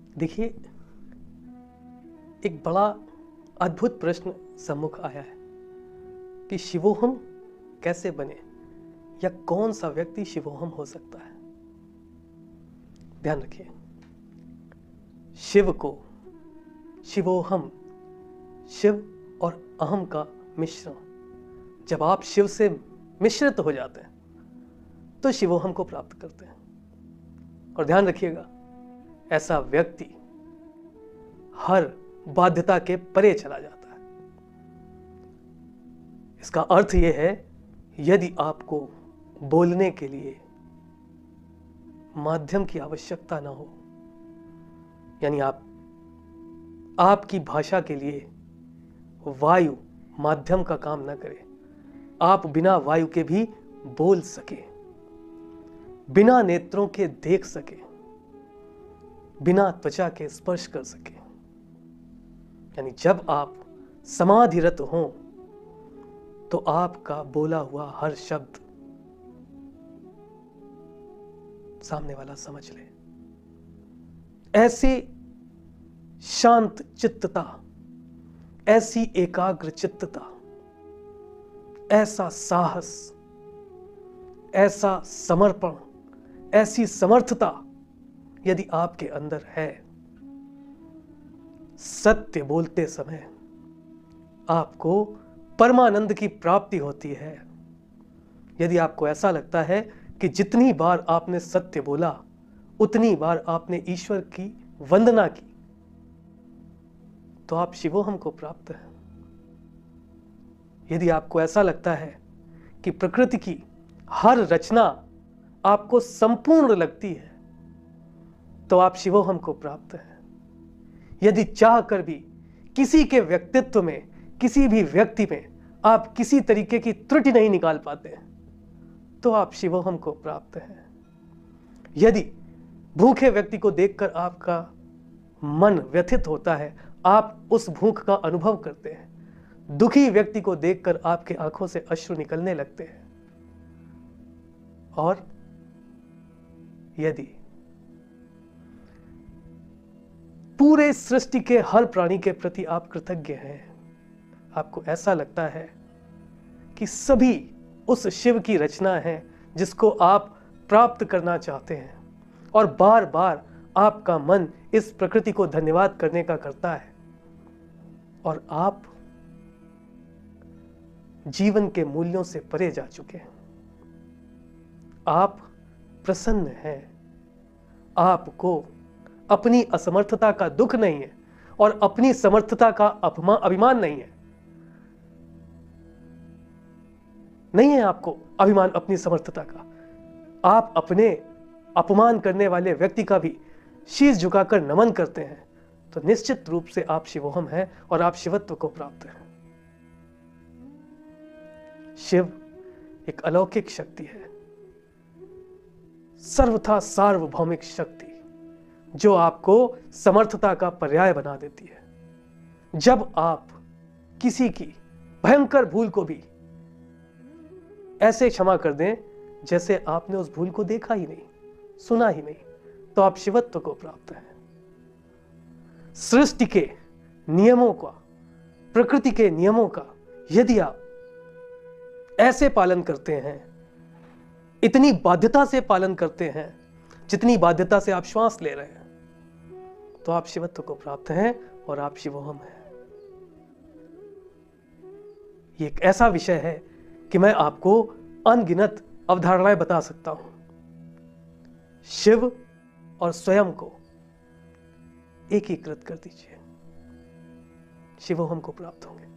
देखिए, एक बड़ा अद्भुत प्रश्न सम्मुख आया है कि शिवोहम कैसे बने या कौन सा व्यक्ति शिवोहम हो सकता है। ध्यान रखिए, शिव को शिवोहम, शिव और अहम का मिश्रण, जब आप शिव से मिश्रित हो जाते हैं तो शिवोहम को प्राप्त करते हैं। और ध्यान रखिएगा, ऐसा व्यक्ति हर बाध्यता के परे चला जाता है। इसका अर्थ यह है, यदि आपको बोलने के लिए माध्यम की आवश्यकता ना हो, यानी आपकी भाषा के लिए वायु माध्यम का काम ना करे, आप बिना वायु के भी बोल सके, बिना नेत्रों के देख सके, बिना त्वचा के स्पर्श कर सके, यानी जब आप समाधिरत हों तो आपका बोला हुआ हर शब्द सामने वाला समझ ले। ऐसी शांत चित्तता, ऐसी एकाग्र चित्तता, ऐसा साहस, ऐसा समर्पण, ऐसी समर्थता यदि आपके अंदर है, सत्य बोलते समय आपको परमानंद की प्राप्ति होती है। यदि आपको ऐसा लगता है कि जितनी बार आपने सत्य बोला उतनी बार आपने ईश्वर की वंदना की, तो आप शिवोहम को प्राप्त हैं। यदि आपको ऐसा लगता है कि प्रकृति की हर रचना आपको संपूर्ण लगती है, तो आप शिवोहम को प्राप्त हैं। यदि चाह कर भी किसी के व्यक्तित्व में, किसी भी व्यक्ति में आप किसी तरीके की त्रुटि नहीं निकाल पाते हैं, तो आप शिवोहम को प्राप्त हैं। यदि भूखे व्यक्ति को देखकर आपका मन व्यथित होता है, आप उस भूख का अनुभव करते हैं, दुखी व्यक्ति को देखकर आपके आंखों से अश्रु निकलने लगते हैं, और यदि पूरे सृष्टि के हर प्राणी के प्रति आप कृतज्ञ हैं, आपको ऐसा लगता है कि सभी उस शिव की रचना है जिसको आप प्राप्त करना चाहते हैं, और बार बार आपका मन इस प्रकृति को धन्यवाद करने का करता है, और आप जीवन के मूल्यों से परे जा चुके हैं, आप प्रसन्न हैं, आपको अपनी असमर्थता का दुख नहीं है और अपनी समर्थता का अभिमान नहीं है। नहीं है आपको अभिमान अपनी समर्थता का। आप अपने अपमान करने वाले व्यक्ति का भी शीश झुकाकर नमन करते हैं, तो निश्चित रूप से आप शिवोहम हैं और आप शिवत्व को प्राप्त हैं। शिव एक अलौकिक शक्ति है, सर्वथा सार्वभौमिक शक्ति, जो आपको समर्थता का पर्याय बना देती है। जब आप किसी की भयंकर भूल को भी ऐसे क्षमा कर दें जैसे आपने उस भूल को देखा ही नहीं, सुना ही नहीं, तो आप शिवत्व को प्राप्त हैं। सृष्टि के नियमों का, प्रकृति के नियमों का यदि आप ऐसे पालन करते हैं, इतनी बाध्यता से पालन करते हैं जितनी बाध्यता से आप श्वास ले रहे हैं, तो आप शिवत्व को प्राप्त हैं और आप शिवोहम हैं। ये एक ऐसा विषय है कि मैं आपको अनगिनत अवधारणाएं बता सकता हूं। शिव और स्वयं को एकीकृत कर दीजिए, शिवोहम को प्राप्त होंगे।